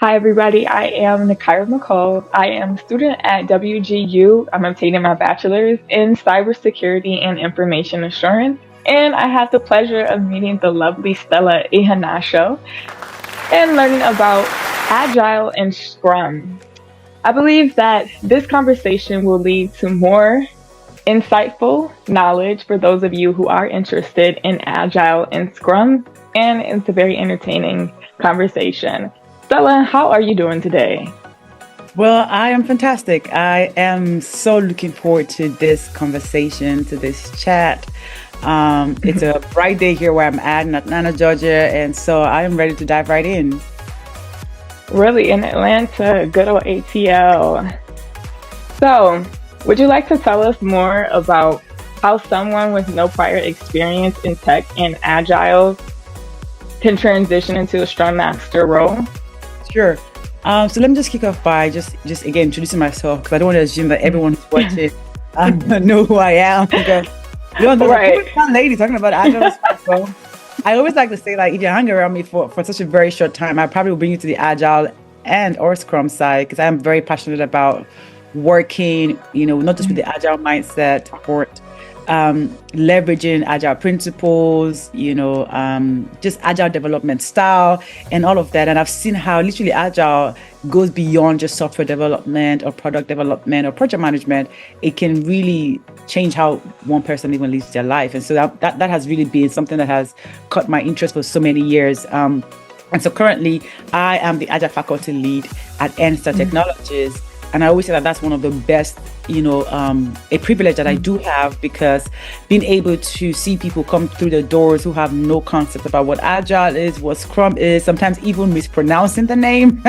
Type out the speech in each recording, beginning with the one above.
Hi, everybody. I am Knicyra. I am a student at WGU. I'm obtaining my bachelor's in Cybersecurity and Information Assurance. And I have the pleasure of meeting the lovely Stella Ihenacho and learning about Agile and Scrum. I believe that this conversation will lead to more insightful knowledge for those of you who are interested in Agile and Scrum. And it's a very entertaining conversation. Stella, how are you doing today? Well, I am fantastic. I am so looking forward to this conversation, to this chat. It's a bright day here where I'm at in Atlanta, Georgia, and so I am ready to dive right in. Really, in Atlanta, good old ATL. So, would you like to tell us more about how someone with no prior experience in tech and Agile can transition into a Scrum Master role? Sure. So let me just kick off by just again introducing myself, because I don't want to assume that everyone who's watching know who I am. Because Right. one lady talking about Agile stuff. So I always like to say, like, if you hang around me for such a very short time, I probably will bring you to the Agile and or Scrum side, because I'm very passionate about working, not just with the Agile mindset, but leveraging Agile principles, just Agile development style and all of that. And I've seen how literally Agile goes beyond just software development or product development or project management. It can really change how one person even lives their life. And so that has really been something that has caught my interest for so many years. And so currently I am the Agile faculty lead at Knicyra Technologies. And I always say that that's one of the best, a privilege that I do have, because being able to see people come through the doors who have no concept about what Agile is, what Scrum is, sometimes even mispronouncing the name.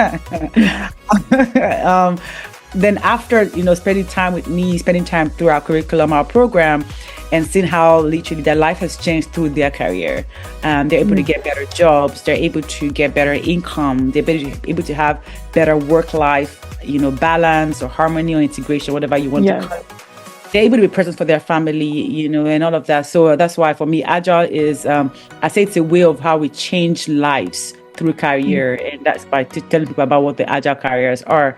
Then after, spending time with me, spending time through our curriculum, our program, and seeing how literally their life has changed through their career. They're able to get better jobs, they're able to get better income, they're able to have better work-life, balance or harmony or integration, whatever you want to call it. They're able to be present for their family, and all of that. So that's why for me, Agile is, I say it's a way of how we change lives through career, and that's by telling people about what the Agile careers are.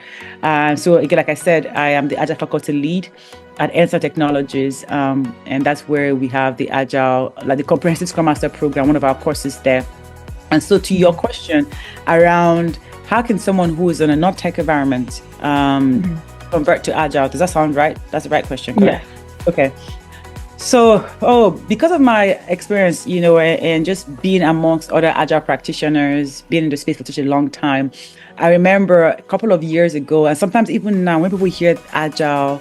So again, like I said, I am the Agile faculty lead at Knicyra Technologies, and that's where we have the Agile, like the Comprehensive Scrum Master program, one of our courses there. And so to your question around how can someone who is in a non-tech environment convert to Agile, does that sound right? That's the right question, correct? Yeah. Okay. So, because of my experience, and just being amongst other Agile practitioners, being in the space for such a long time, I remember a couple of years ago, and sometimes even now, when people hear Agile,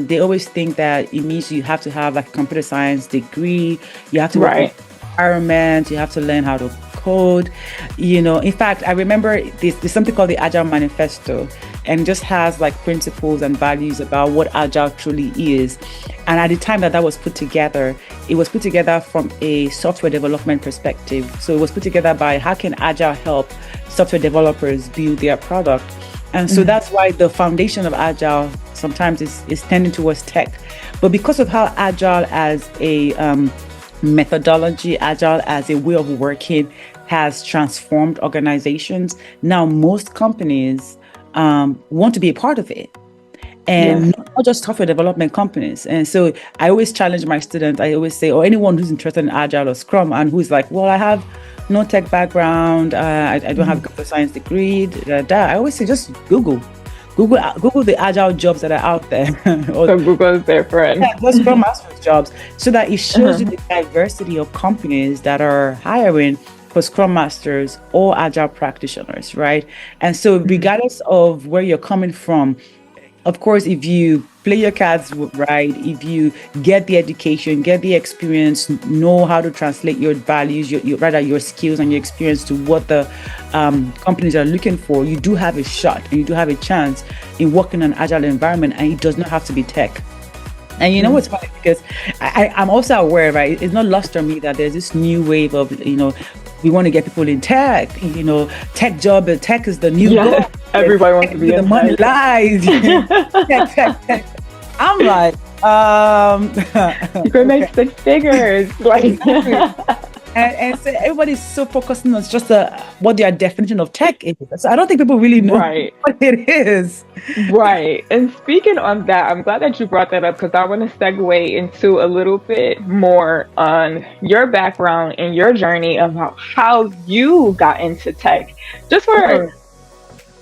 they always think that it means you have to have like a computer science degree, you have to work in environment, you have to learn how to code. In fact, I remember there's something called the Agile Manifesto, and it just has like principles and values about what Agile truly is. And at the time that was put together, it was put together from a software development perspective. So it was put together by how can Agile help software developers build their product. And so that's why the foundation of Agile sometimes is tending towards tech. But because of how Agile as a methodology, Agile as a way of working has transformed organizations, now most companies want to be a part of it. And not just software development companies. And so I always challenge my students, I always say, or anyone who's interested in Agile or Scrum and who's like, well, I have no tech background, I don't have a computer science degree, I always say, just Google the Agile jobs that are out there. So Google is their friend. Yeah, just Scrum Master's jobs, so that it shows you the diversity of companies that are hiring for Scrum Masters or Agile practitioners, right? And so regardless of where you're coming from, of course, if you play your cards right, if you get the education, get the experience, know how to translate your values, your skills and your experience to what the companies are looking for, you do have a shot and you do have a chance in working in an Agile environment, and it does not have to be tech. And you know what's funny, because I'm also aware, right? It's not lost on me that there's this new wave of, we want to get people in tech, tech job, tech is the new goal. Everybody wants to be in the money lies. tech. I'm like, you can make 6 figures. Like, And so everybody's so focused on just what their definition of tech is. So I don't think people really know Right. what it is. Right. And speaking on that, I'm glad that you brought that up because I want to segue into a little bit more on your background and your journey about how you got into tech. Just for Sure.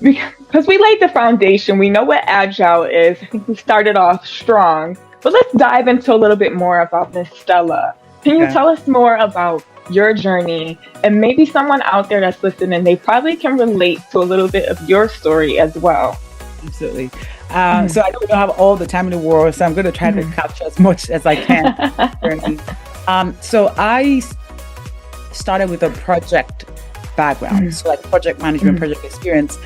because we laid the foundation, we know what agile is. I think we started off strong. But let's dive into a little bit more about Miss Stella. Can you Yeah, tell us more about your journey and maybe someone out there that's listening, they probably can relate to a little bit of your story as well. absolutely. Mm. So I don't have all the time in the world, so I'm going to try to Mhm. capture as much as I can. So I started with a project background, Mhm. so like project management, Mhm. project experience.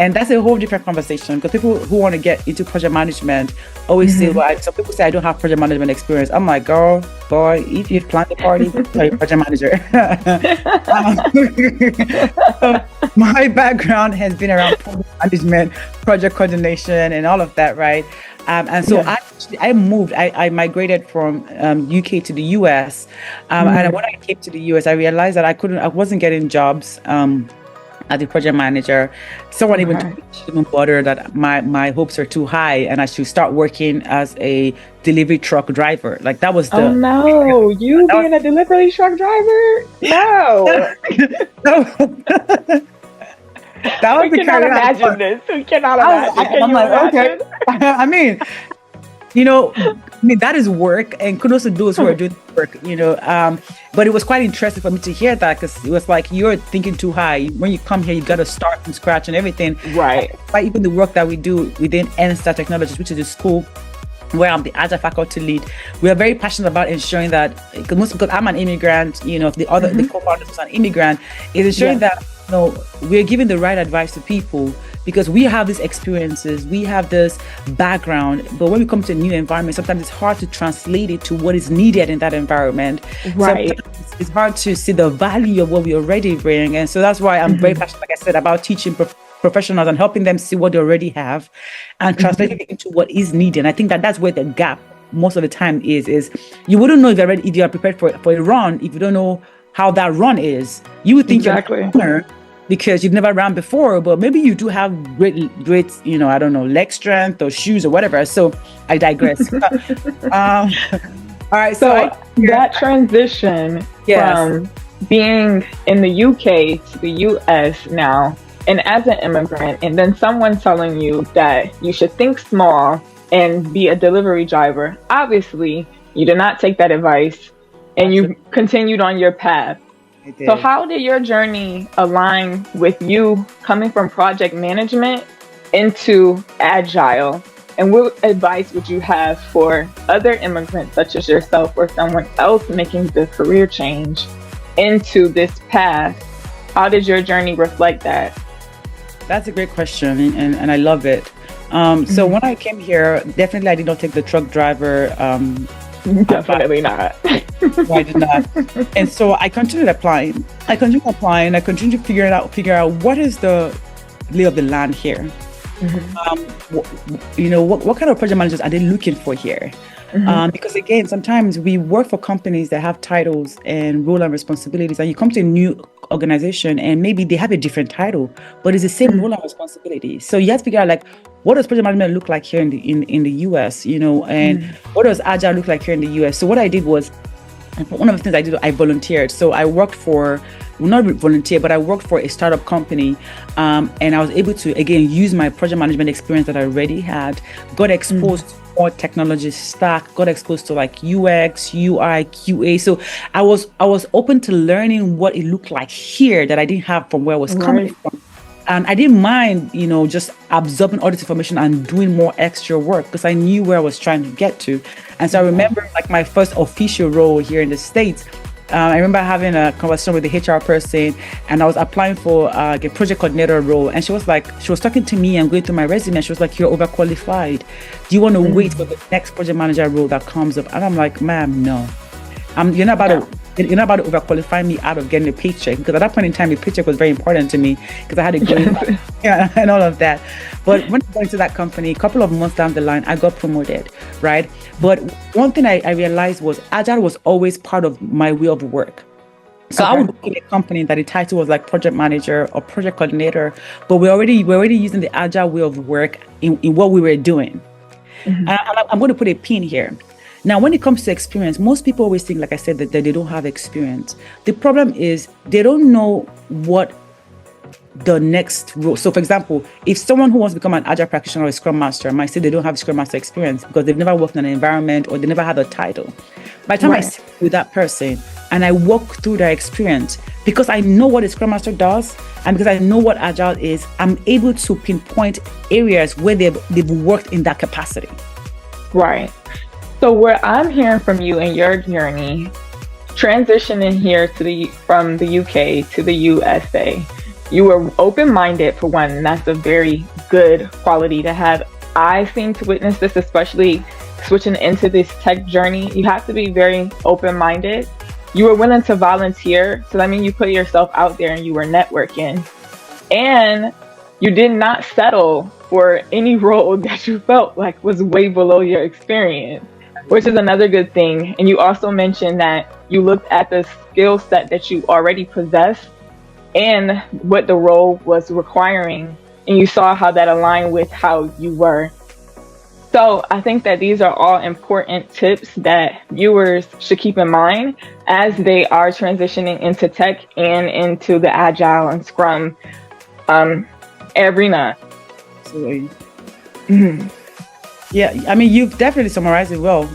And that's a whole different conversation because people who want to get into project management always say, Mhm. well, some people say I don't have project management experience. I'm like, girl, boy, if you've planned the party, you're a project manager. Um, so my background has been around project management, project coordination, and all of that, right? And so Yeah. I moved, I migrated from UK to the US. And Mm. when I came to the US, I realized that I wasn't getting jobs. As a project manager, someone even told Okay. me I shouldn't bother that my hopes are too high and I should start working as a delivery truck driver. Like that was Oh the no, you that being a delivery truck driver? No, was that was we the cannot career I imagine thought. this. We cannot I was, imagine. Can I'm you like, okay. imagine? I mean, that is work, and kudos to those who are doing work, But it was quite interesting for me to hear that because it was like you're thinking too high. When you come here, you got to start from scratch and everything. Right. But even the work that we do within NSTAR Technologies, which is a school where I'm the Agile faculty lead, we are very passionate about ensuring that because I'm an immigrant, the Hmm. co-founders is an immigrant, is ensuring Yeah. that we're giving the right advice to people because we have these experiences, we have this background, but when we come to a new environment, sometimes it's hard to translate it to what is needed in that environment. Right. Sometimes it's hard to see the value of what we already bring, and so that's why I'm very Hmm. passionate, like I said, about teaching professionals and helping them see what they already have and Hmm. translating it into what is needed. And I think that that's where the gap most of the time is you wouldn't know if you're ready, if you are prepared for a run if you don't know how that run is. You would think you're not Exactly. a runner because you've never ran before, but maybe you do have great, I don't know, leg strength or shoes or whatever. So I digress. All right, so So that transition yes, from being in the UK to the US now, and as an immigrant, and then someone telling you that you should think small and be a delivery driver, obviously, you did not take that advice and you absolutely, continued on your path. I So, did. how did your journey align with you coming from project management into agile? And what advice would you have for other immigrants, such as yourself, or someone else making the career change into this path? How did your journey reflect that? That's a great question, and I love it. So Mhm. when I came here, definitely I did not take the truck driver advice. Definitely not. No, I did not. And so I continued applying. I continued to figure out what is the lay of the land here. Mhm. What kind of project managers are they looking for here? Mhm. Because again, sometimes we work for companies that have titles and role and responsibilities, and you come to a new organization and maybe they have a different title, but it's the same Mhm. role and responsibility. So you have to figure out like what does project management look like here in the US, and Mhm. what does agile look like here in the US. So what I did was one of the things I did, I volunteered. So I worked for, well, not volunteer, but I worked for a startup company. And I was able to, again, use my project management experience that I already had, got Mhm. exposed to more technology stack, got exposed to like UX, UI, QA. So I was open to learning what it looked like here that I didn't have from where I was coming Right. from. And I didn't mind, just absorbing all this information and doing more extra work because I knew where I was trying to get to. And so I Yeah. remember like my first official role here in the States. I remember having a conversation with the HR person and I was applying for a project coordinator role. And she was talking to me and going through my resume. And she was like, you're overqualified. Do you want to wait for Mhm. the next project manager role that comes up? And I'm like, ma'am, no. You're not about Yeah. to you're not about to overqualify me out of getting a paycheck because at that point in time, the paycheck was very important to me because I had a green card, yeah, and all of that. But when I got into that company, a couple of months down the line, I got promoted, right? But one thing I realized was Agile was always part of my way of work. So I Okay. would work in a company that the title was like project manager or project coordinator, but we're already using the agile way of work in what we were doing. Mhm. And I'm going to put a pin here. Now, when it comes to experience, most people always think, like I said, that they don't have experience. The problem is they don't know what the next role. So, for example, if someone who wants to become an agile practitioner or a scrum master might say they don't have scrum master experience because they've never worked in an environment or they never had a title. By the time I Right. sit with that person and I walk through their experience, because I know what a scrum master does and because I know what agile is, I'm able to pinpoint areas where they've worked in that capacity. Right. So what I'm hearing from you in your journey, transitioning here to the from the UK to the USA, you were open-minded for one, and that's a very good quality to have. I seem to witness this, especially switching into this tech journey. You have to be very open-minded. You were willing to volunteer, so that means you put yourself out there and you were networking. And you did not settle for any role that you felt like was way below your experience, which is another good thing. And you also mentioned that you looked at the skill set that you already possessed and what the role was requiring, and you saw how that aligned with how you were. So I think that these are all important tips that viewers should keep in mind as they are transitioning into tech and into the agile and scrum um, arena. Absolutely. Mhm. Yeah, I mean, you've definitely summarized it well.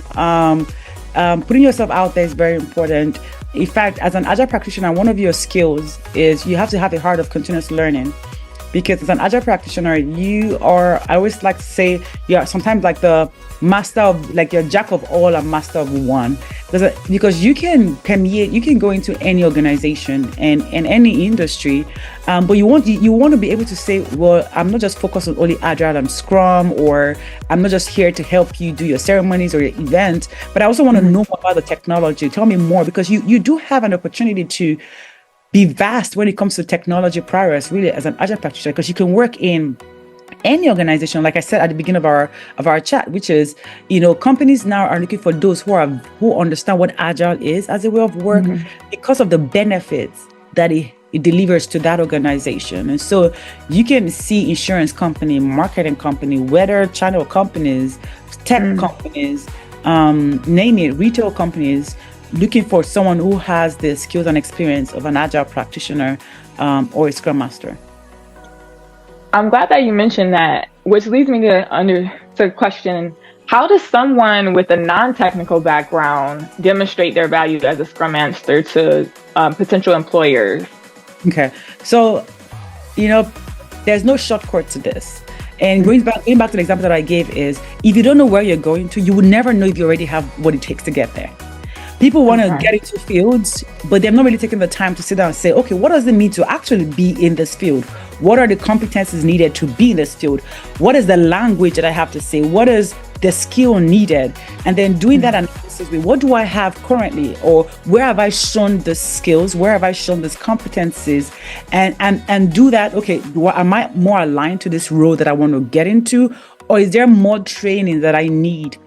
Putting yourself out there is very important. In fact, as an agile practitioner, one of your skills is you have to have a heart of continuous learning. Because as an agile practitioner, you are, I always like to say, you are sometimes like the master of, like you're jack of all and master of one. Because you can permeate, you can go into any organization and any industry, but you want to be able to say, well, I'm not just focused on only agile and scrum, or I'm not just here to help you do your ceremonies or your events, but I also want to know more about the technology. Tell me more, because you do have an opportunity to be vast when it comes to technology prowess, really, as an agile practitioner, because you can work in any organization, like I said at the beginning of our chat, which is, companies now are looking for those who understand what agile is as a way of work, because of the benefits that it delivers to that organization. And so you can see insurance company, marketing company, weather channel companies, tech companies, name it, retail companies, looking for someone who has the skills and experience of an agile practitioner or a scrum master. I'm glad that you mentioned that, which leads me to question, how does someone with a non-technical background demonstrate their value as a scrum master to potential employers? Okay, so there's no shortcut to this. And going back to the example that I gave is, if you don't know where you're going to, you will never know if you already have what it takes to get there. People want to get into fields, but they're not really taking the time to sit down and say, okay, what does it mean to actually be in this field? What are the competencies needed to be in this field? What is the language that I have to say? What is the skill needed? And then doing that analysis with, what do I have currently? Or where have I shown the skills? Where have I shown these competencies? And do that, okay, am I more aligned to this role that I want to get into? Or is there more training that I need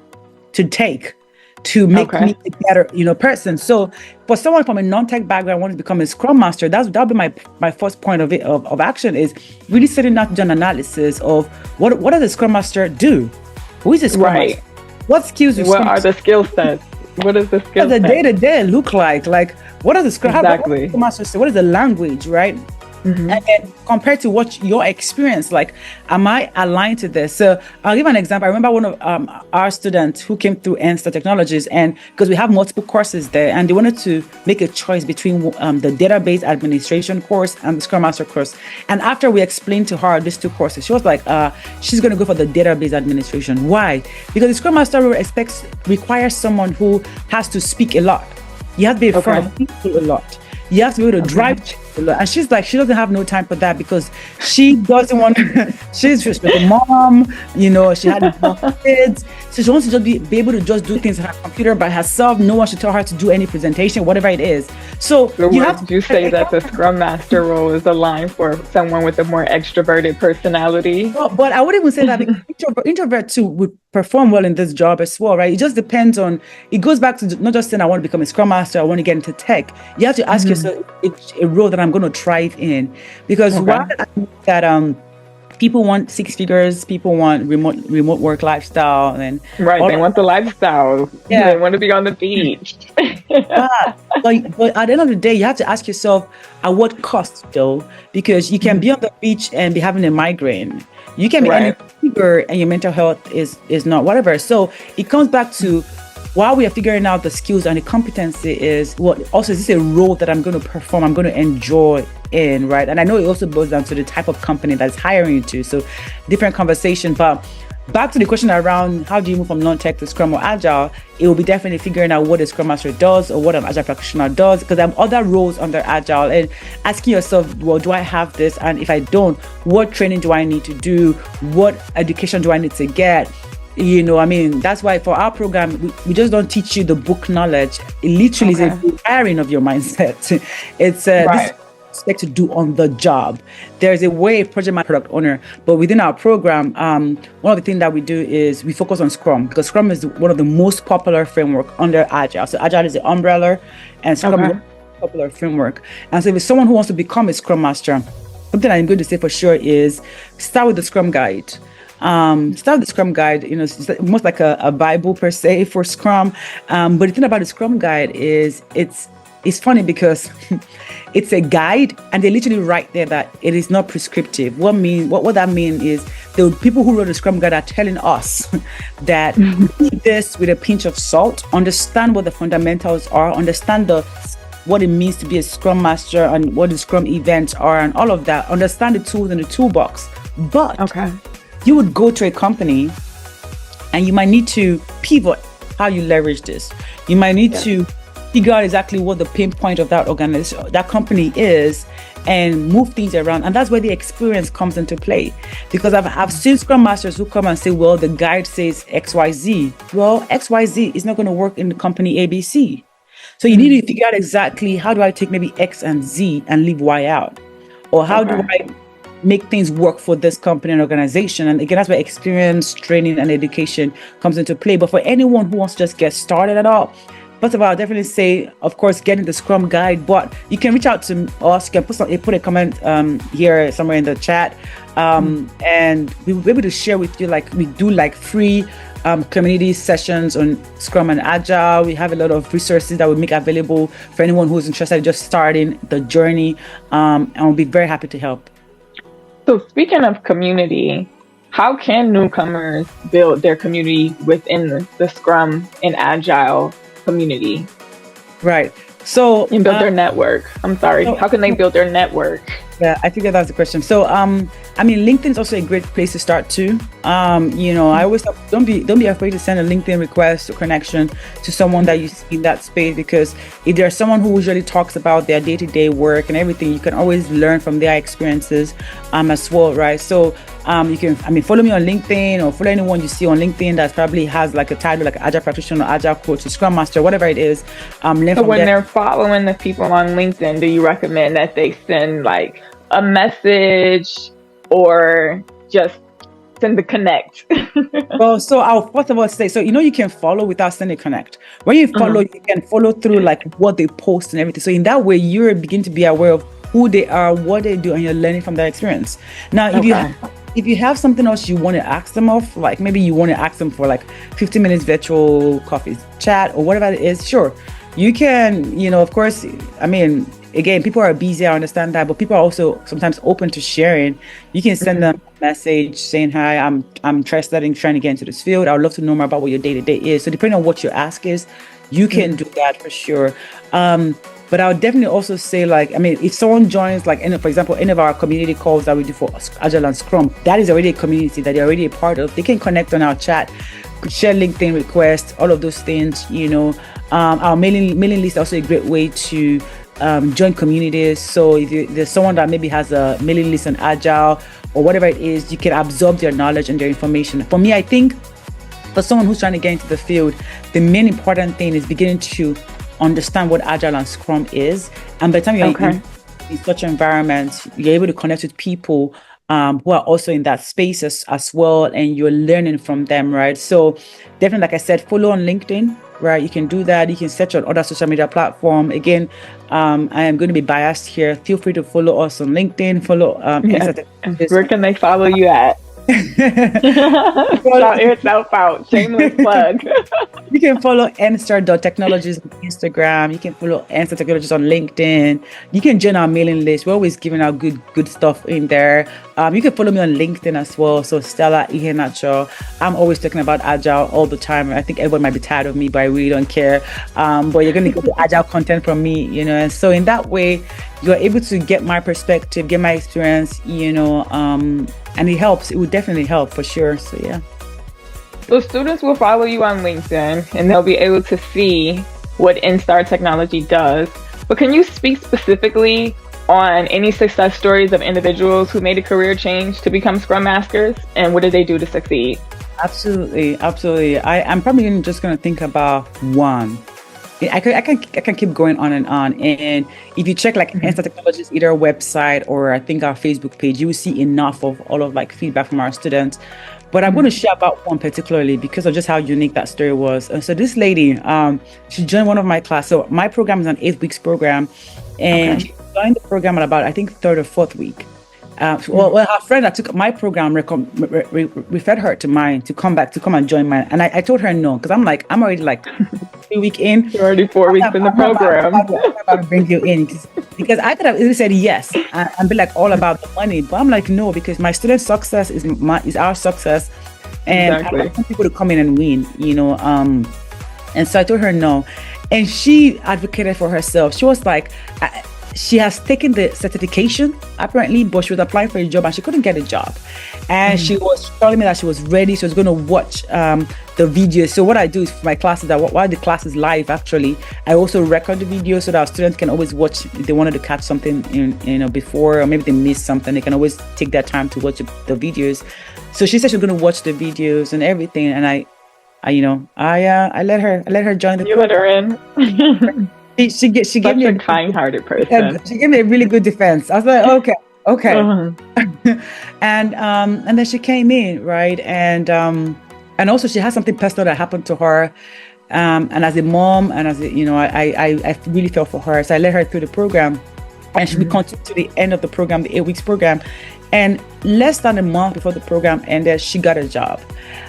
to take to make me a better, person? So for someone from a non-tech background wanting to become a scrum master, that'll be my first point of action, is really setting down to do an analysis of what does a scrum master do? Who is a scrum master? What skills? What are the skill sets? What is the skill set? What does the day-to-day look like? Like, what does the scrum master say? What is the language, right? And then compared to what your experience, like, am I aligned to this? So I'll give an example. I remember one of our students who came through Ensta Technologies, and because we have multiple courses there, and they wanted to make a choice between the database administration course and the Scrum Master course. And after we explained to her these two courses, she was like, she's going to go for the database administration. Why? Because the Scrum Master requires someone who has to speak a lot. You have to be in front of people a lot. You have to be able to drive change And she's like, she doesn't have no time for that because she doesn't want to, she's a mom, she had kids. So she wants to just be able to just do things on her computer by herself. No one should tell her to do any presentation, whatever it is. So would you say that the Scrum Master role is aligned for someone with a more extroverted personality? But I wouldn't even say that because introvert too would perform well in this job as well, right? It just depends on, it goes back to not just saying I want to become a Scrum Master, I want to get into tech. You have to ask yourself, it's a role that I'm going to thrive in. Because while I think that people want 6 figures, people want remote work lifestyle, and they want the lifestyle. Yeah, they want to be on the beach. but at the end of the day, you have to ask yourself, at what cost though? Because you can be on the beach and be having a migraine. You can be any fever and your mental health is not whatever. So it comes back to, while we are figuring out the skills and the competency is, also is this a role that I'm going to perform, I'm going to enjoy in, right? And I know it also boils down to the type of company that's hiring you to. So different conversation. But back to the question around how do you move from non-tech to Scrum or Agile, it will be definitely figuring out what a Scrum Master does or what an Agile practitioner does, because there are other roles under Agile, and asking yourself, well, do I have this? And if I don't, what training do I need to do? What education do I need to get? That's why for our program, we just don't teach you the book knowledge. It literally is a wiring of your mindset. It's this expect to do on the job. There's a way, project manager, product owner, but within our program, one of the things that we do is we focus on Scrum, because Scrum is one of the most popular framework under Agile. So Agile is the umbrella, and Scrum is a popular framework. And so if it's someone who wants to become a Scrum Master, something I'm going to say for sure is start with the Scrum Guide. Start the Scrum Guide, it's almost like a Bible per se for Scrum. But the thing about the Scrum Guide is it's funny because it's a guide, and they literally write there that it is not prescriptive. What that means is the people who wrote the Scrum Guide are telling us that read this with a pinch of salt, understand what the fundamentals are, understand what it means to be a Scrum Master and what the Scrum events are and all of that, understand the tools in the toolbox. But you would go to a company and you might need to pivot how you leverage this. You might need to figure out exactly what the pain point of that organization, that company is, and move things around. And that's where the experience comes into play. Because I've seen Scrum Masters who come and say, well, the guide says XYZ. Well, XYZ is not going to work in the company ABC. So you need to figure out exactly, how do I take maybe X and Z and leave Y out? Or how do I make things work for this company and organization? And again, that's where experience, training, and education comes into play. But for anyone who wants to just get started at all, first of all, I'll definitely say, of course, getting the Scrum Guide, but you can reach out to us. You can put a comment here somewhere in the chat, and we'll be able to share with you, like we do free community sessions on Scrum and Agile. We have a lot of resources that we make available for anyone who's interested in just starting the journey, and we'll be very happy to help. So speaking of community, how can newcomers build their community within the Scrum and Agile community? Right. So and build their network. I'm sorry. How can they build their network? Yeah, I think that's the question. So LinkedIn is also a great place to start too. I always tell, don't be afraid to send a LinkedIn request or connection to someone that you see in that space, because if there's someone who usually talks about their day-to-day work and everything, you can always learn from their experiences as well, right? So you can follow me on LinkedIn, or follow anyone you see on LinkedIn that probably has like a title like Agile Practitioner, or Agile Coach, or Scrum Master, whatever it is. So when they're following the people on LinkedIn, do you recommend that they send like a message or just send the connect? Well, so I'll first of all say, so you can follow without sending connect. When you follow, you can follow through like what they post and everything. So in that way, you're beginning to be aware of who they are, what they do, and you're learning from their experience. Now, if you have something else you want to ask them of, like maybe you want to ask them for like 15 minutes virtual coffee chat or whatever it is, sure. You can, of course, again, people are busy, I understand that, but people are also sometimes open to sharing. You can send them a message saying, hi, I'm interested in trying to get into this field. I would love to know more about what your day-to-day is. So depending on what your ask is, you can do that for sure. But I would definitely also say, if someone joins, for example, any of our community calls that we do for Agile and Scrum, that is already a community that they're already a part of. They can connect on our chat, share LinkedIn requests, all of those things, Our mailing list is also a great way to join communities. So if there's someone that maybe has a mailing list on Agile or whatever it is, you can absorb their knowledge and their information. For me, I think for someone who's trying to get into the field, the main important thing is beginning to understand what Agile and Scrum is. And by the time you're in such environments, you're able to connect with people who are also in that space as well, and you're learning from them, right? So definitely, like I said, follow on LinkedIn, right? You can do that. You can search on other social media platform. Again, I am going to be biased here. Feel free to follow us on LinkedIn. Follow. Where can they follow you at? Shout yourself out. Shameless plug. You can follow nstar.technologies on Instagram. You can follow nstar technologies on LinkedIn. You can join our mailing list. We're always giving out good stuff in there. You can follow me on LinkedIn as well. So Stella Ihenacho. I'm always talking about Agile all the time. I think everyone might be tired of me, but I really don't care. But you're going to get the Agile content from me, and so in that way, you're able to get my perspective, get my experience, and it helps. It would definitely help for sure. So yeah. So students will follow you on LinkedIn and they'll be able to see what NSTAR Technology does. But can you speak specifically on any success stories of individuals who made a career change to become Scrum Masters, and what did they do to succeed? Absolutely. I'm probably just going to think about one. I can keep going on. And if you check like NSTAR Technologies, either website or I think our Facebook page, you will see enough of all of like feedback from our students. But I'm going to share about one particularly because of just how unique that story was. And so this lady, she joined one of my class. So my program is an 8 weeks program, and she joined the program at about, I think, 3rd or 4th week. Well, her friend that took my program referred her to mine to come and join mine. And I told her no, because I'm already like 3 weeks in. You're already 4 weeks in the program. I'm about to bring you in because I could have easily said yes and be like all about the money, but I'm like no, because my student success is our success, and I want people to come in and win, And so I told her no, and she advocated for herself. She was like. She has taken the certification, apparently, but she was applying for a job and she couldn't get a job. And she was telling me that she was ready. She was going to watch the video. So what I do is for my classes, that while the class is live, actually, I also record the video so that our students can always watch. If they wanted to catch something, before, or maybe they missed something, they can always take their time to watch the videos. So she said she was going to watch the videos and everything. And I let her join the program. You let her in. She gave me a kind-hearted person. She gave me a really good defense. I was like, okay. And then she came in, right? And also she had something personal that happened to her. And as a mom, and as I really felt for her, so I led her through the program, and she continued to the end of the program, the 8 weeks program. And less than a month before the program ended, she got a job.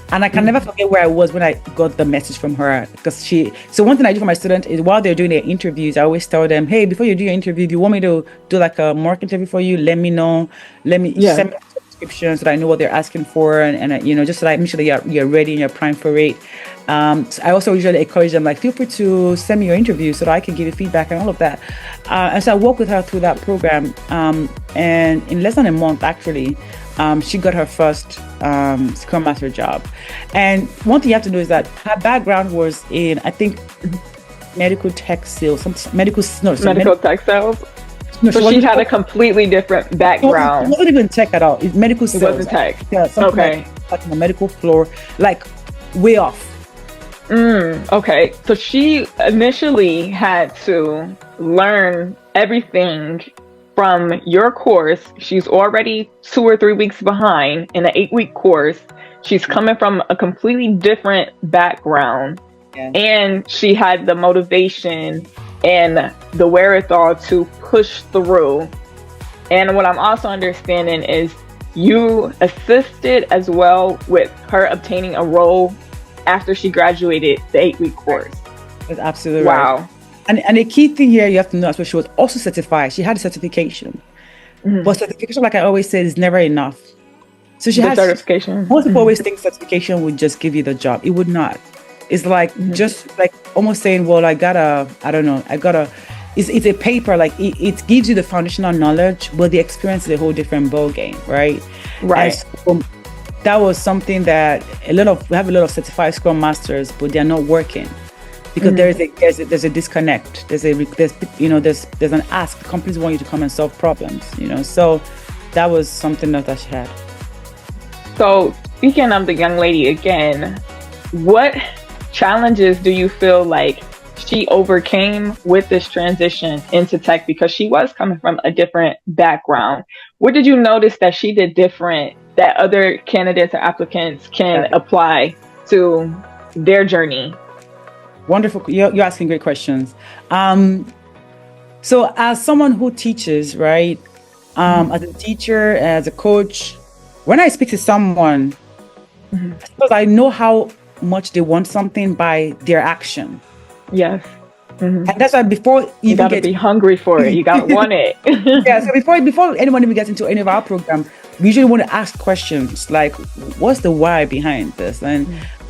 And I can never forget where I was when I got the message from her. So one thing I do for my students is while they're doing their interviews, I always tell them, hey, before you do your interview, if you want me to do like a mock interview for you, let me know. Send me a description so that I know what they're asking for. And just so that I make sure that you're ready and you're primed for it. So I also usually encourage them, like, feel free to send me your interview so that I can give you feedback and all of that. And so I worked with her through that program. And in less than a month, actually, she got her first Scrum Master job. And one thing you have to know is that her background was in, I think, medical textiles, medical textiles. No, so she had a completely different background. It wasn't even tech at all. It's medical sales. It wasn't tech. Yeah, like on the medical floor, like way off. Okay, so she initially had to learn everything from your course. She's already 2 or 3 weeks behind in an 8-week course. She's coming from a completely different background, and she had the motivation and the wherewithal to push through. And what I'm also understanding is you assisted as well with her obtaining a role after she graduated the 8-week course. That's absolutely right. Wow. And the key thing here you have to know is she was also certified. She had a certification. But certification, like I always say, is never enough. So she had certification. Most people always think certification would just give you the job. It would not. It's like just like almost saying, well, it's a paper, like it gives you the foundational knowledge, but the experience is a whole different ball game, right? Right. So that was something that we have a lot of certified Scrum Masters, but they're not working. because there's a disconnect. There's an ask. Companies want you to come and solve problems. So that was something that she had. So speaking of the young lady again, what challenges do you feel like she overcame with this transition into tech, because she was coming from a different background? What did you notice that she did different that other candidates or applicants can apply to their journey? Wonderful. You're asking great questions. So as someone who teaches, right, as a teacher, as a coach, when I speak to someone, I suppose I know how much they want something by their action. Yes. And that's why before you gotta be hungry for it. You gotta want it. Yeah. So before anyone even gets into any of our program, we usually want to ask questions like, what's the why behind this? And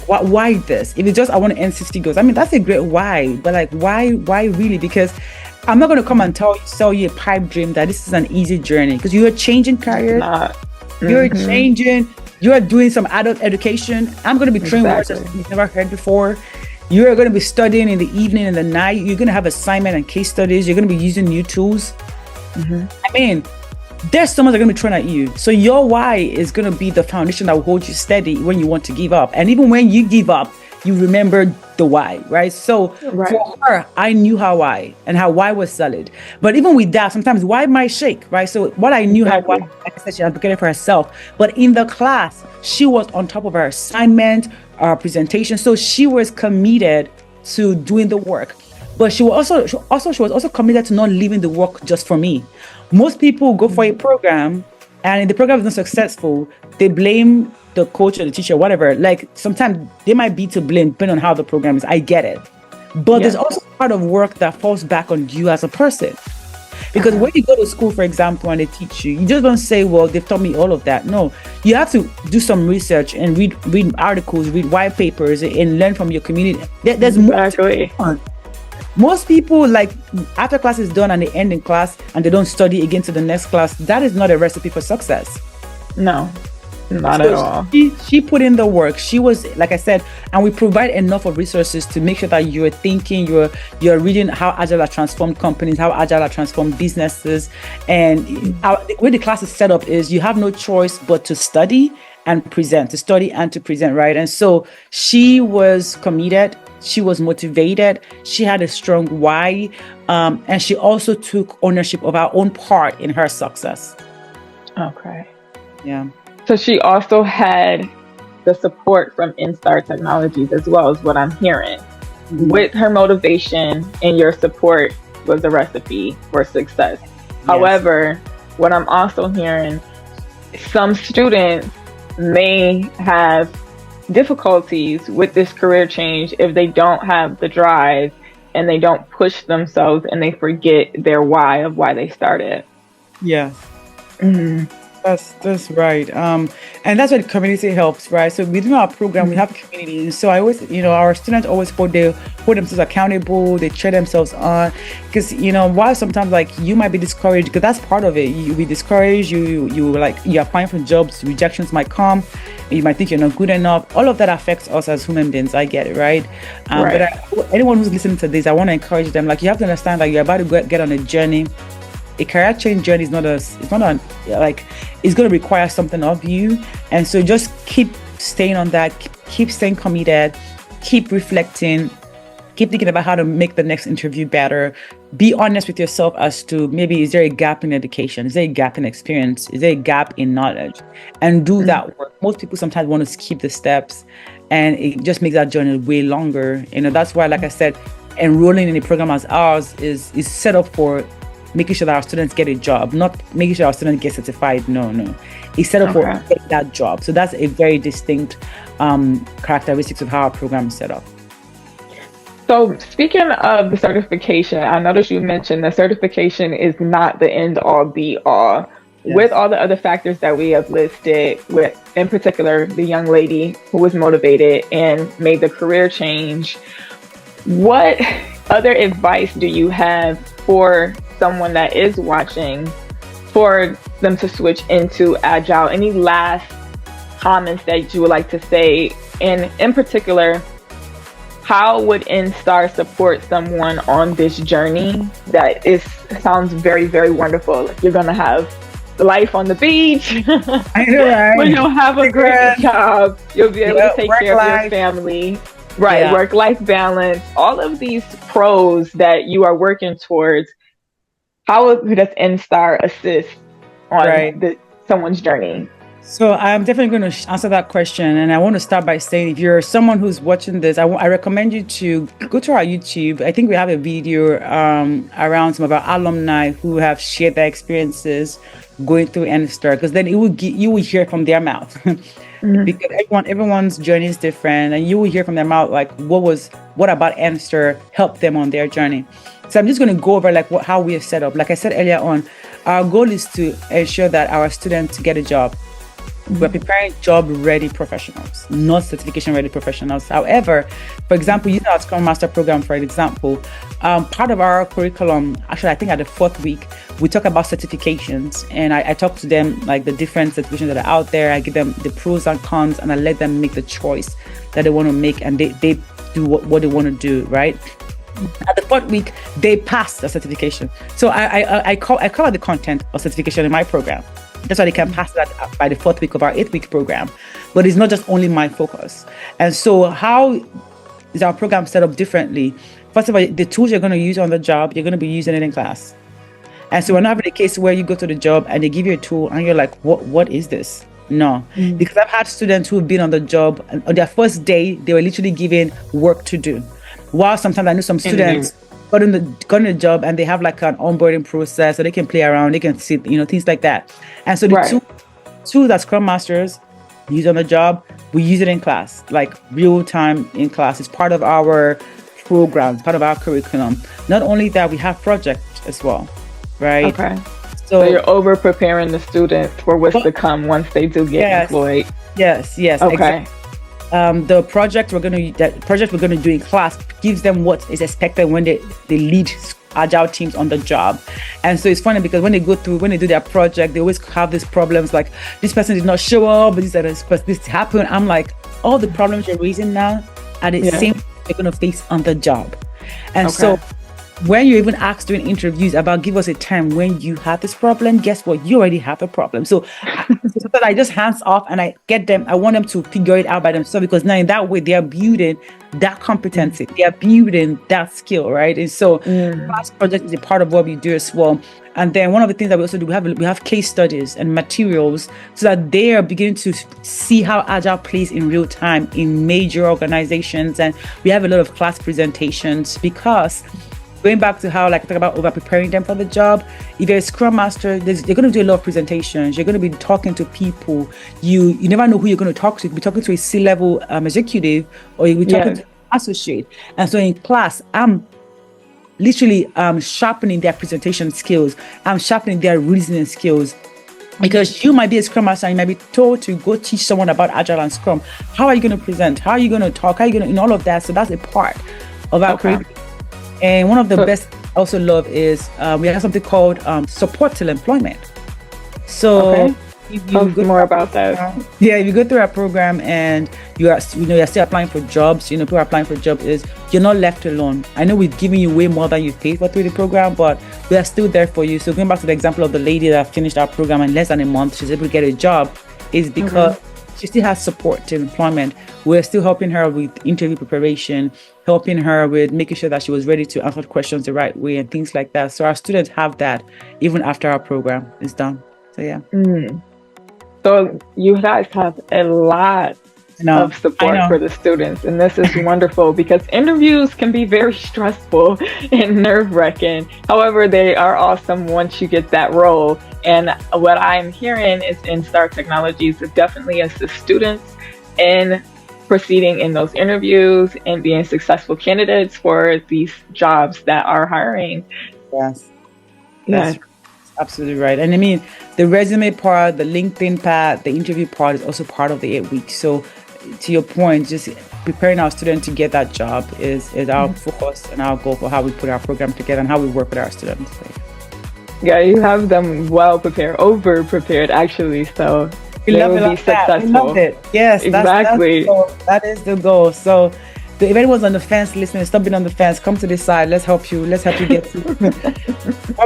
why this? If it's just, I want to earn 60 goals, I mean, that's a great why, but like, why really? Because I'm not going to come and sell you a pipe dream that this is an easy journey, because you're changing careers. You're changing, you're doing some adult education. I'm going to be trained words that you've never heard before. You're going to be studying in the evening and the night. You're going to have assignment and case studies. You're going to be using new tools. I mean, there's someone that's going to be thrown at you. So your why is going to be the foundation that will hold you steady when you want to give up. And even when you give up, you remember the why, right? So for her, I knew her why, and her why was solid. But even with that, sometimes why might shake, right? So what I knew her why, like I said, she advocated for herself. But in the class, she was on top of her assignment, our presentation. So she was committed to doing the work. But she was also committed to not leaving the work just for me. Most people go for a program, and if the program is not successful, they blame the coach or the teacher, whatever. Like, sometimes they might be to blame depending on how the program is. I get it. But there's also part of work that falls back on you as a person. Because when you go to school, for example, and they teach you, you just don't say, well, they've taught me all of that. No, you have to do some research and read articles, read white papers, and learn from your community. There's more. Most people, like, after class is done and they end in class and they don't study again to the next class, that is not a recipe for success. No, not at all. She put in the work. She was, like I said, and we provide enough of resources to make sure that you're thinking, you're reading how Agile has transformed companies, how Agile has transformed businesses. And the way the class is set up is you have no choice but to study and present, to study and to present, right? And so she was committed. She was motivated. She had a strong why. And she also took ownership of her own part in her success. Okay. Yeah. So she also had the support from Instar Technologies as well, is what I'm hearing. With her motivation and your support was a recipe for success. Yes. However, what I'm also hearing, some students may have difficulties with this career change if they don't have the drive and they don't push themselves and they forget their why of why they started. Yeah. That's right. And that's where the community helps, right? So within our program, we have community. So I always, our students always hold themselves accountable. They cheer themselves on, because, while sometimes like you might be discouraged, because that's part of it. You'll be discouraged. You're applying for jobs. Rejections might come. You might think you're not good enough. All of that affects us as human beings. I get it, right? But anyone who's listening to this, I want to encourage them. Like, you have to understand that you're about to get on a journey. A career change journey is it's going to require something of you. And so just keep staying on that, keep staying committed, keep reflecting, keep thinking about how to make the next interview better. Be honest with yourself as to maybe, is there a gap in education? Is there a gap in experience? Is there a gap in knowledge? And do that work. Most people sometimes want to skip the steps, and it just makes that journey way longer. That's why, like I said, enrolling in a program as ours is set up for making sure that our students get a job, not making sure our students get certified. No. It's set up for getting that job. So that's a very distinct characteristics of how our program is set up. So speaking of the certification, I noticed you mentioned the certification is not the end all be all. Yes. With all the other factors that we have listed, with in particular the young lady who was motivated and made the career change, what other advice do you have for someone that is watching for them to switch into Agile? Any last comments that you would like to say? And in particular, how would NSTAR support someone on this journey that sounds very, very wonderful? Like you're gonna have life on the beach, I know, right? but you'll have a great job. You'll be able to take care of your family. Right, Yeah. work-life balance, all of these pros that you are working towards. How does NSTAR assist on someone's journey? So I'm definitely going to answer that question. And I want to start by saying, if you're someone who's watching this, I recommend you to go to our YouTube. I think we have a video around some of our alumni who have shared their experiences going through NSTAR, because then you will hear from their mouth. Because everyone's journey is different, and you will hear from their mouth like what about NSTAR helped them on their journey. So I'm just going to go over like how we are set up. Like I said earlier on, our goal is to ensure that our students get a job. We're preparing job-ready professionals, not certification-ready professionals. However, for example, using our Scrum Master program, for example, part of our curriculum, actually, I think at the 4th week, we talk about certifications, and I talk to them like the different certifications that are out there. I give them the pros and cons, and I let them make the choice that they want to make, and they do what they want to do, right? At the 4th week, they pass the certification. So I cover the content of certification in my program. That's why they can pass that by the 4th week of our 8th week program. But it's not just only my focus. And so how is our program set up differently? First of all, the tools you're going to use on the job, you're going to be using it in class. And so we're not having a case where you go to the job and they give you a tool and you're like, what is this? No, because I've had students who've been on the job, and on their first day, they were literally given work to do. While sometimes I know some students got in the job and they have like an onboarding process, so they can play around, they can sit, things like that. And so the two that Scrum Masters use on the job, we use it in class, like real time in class. It's part of our program, part of our curriculum. Not only that, we have projects as well, right? Okay. So you're over preparing the students for what's to come once they do get employed. Yes. Okay. Exactly. The project we're going to do in class gives them what is expected when they lead agile teams on the job. And so it's funny because when they do their project, they always have these problems like this person did not show up, but this happened. I'm like, all the problems you're raising now are the same they're going to face on the job. And so when you even ask during interviews about give us a time when you had this problem, guess what? You already have a problem. So I just hands off and I want them to figure it out by themselves, because now in that way they are building that competency, they are building that skill, right? And so class project is a part of what we do as well. And then one of the things that we also do, we have case studies and materials so that they are beginning to see how Agile plays in real time in major organizations. And we have a lot of class presentations, because going back to how, like, I talk about over preparing them for the job, if you're a Scrum Master, you're going to do a lot of presentations. You're going to be talking to people. You never know who you're going to talk to. You'll be talking to a C-level executive, or you'll be talking to an associate. And so in class, I'm literally sharpening their presentation skills. I'm sharpening their reasoning skills. Because you might be a Scrum Master and you might be told to go teach someone about Agile and Scrum. How are you going to present? How are you going to talk? How are you going to, all of that? So that's a part of our curriculum. And one of the best I also love is we have something called support till employment. So if you go more about that. If you go through our program and you're still applying for jobs, people are applying for jobs, you're not left alone. I know we've given you way more than you've paid for through the program, but we are still there for you. So going back to the example of the lady that finished our program in less than a month, she's able to get a job, is because she still has support to employment. We're still helping her with interview preparation, helping her with making sure that she was ready to answer questions the right way and things like that. So our students have that even after our program is done. So yeah. So you guys have a lot of support for the students, and this is wonderful because interviews can be very stressful and nerve-wracking. However, they are awesome once you get that role. And what I'm hearing is NSTAR Technologies is definitely assist students in proceeding in those interviews and being successful candidates for these jobs that are hiring. Yes. That's absolutely right. And I mean, the resume part, the LinkedIn part, the interview part is also part of the 8 weeks. So to your point, just preparing our students to get that job is our focus and our goal for how we put our program together and how we work with our students. Yeah, you have them well prepared, over prepared actually. So we love it like that. We love it. Yes, exactly. That is the goal. So if anyone's on the fence listening, stop being on the fence. Come to this side. Let's help you. Let's help you get to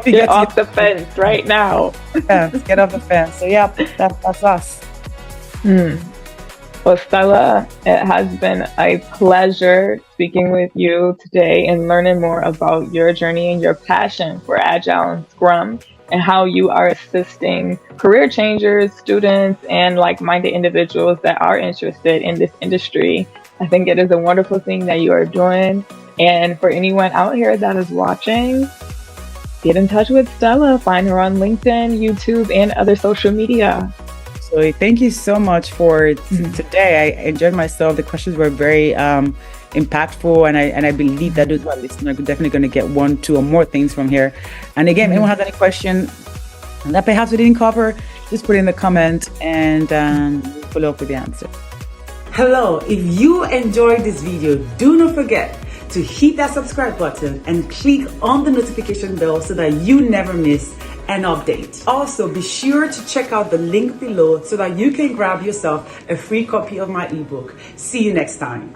get off the fence right now. Get off the fence. So yeah, that's us. Well, Stella, it has been a pleasure speaking with you today and learning more about your journey and your passion for Agile and Scrum and how you are assisting career changers, students, and like-minded individuals that are interested in this industry. I think it is a wonderful thing that you are doing. And for anyone out here that is watching, get in touch with Stella. Find her on LinkedIn, YouTube, and other social media. So thank you so much for today. I enjoyed myself. The questions were very impactful, and I believe that those who are listening are definitely going to get 1, 2, or more things from here. And again, if anyone has any question that perhaps we didn't cover, just put it in the comment and we'll follow up with the answer. Hello, if you enjoyed this video, do not forget to hit that subscribe button and click on the notification bell so that you never miss an update. Also, be sure to check out the link below so that you can grab yourself a free copy of my ebook. See you next time.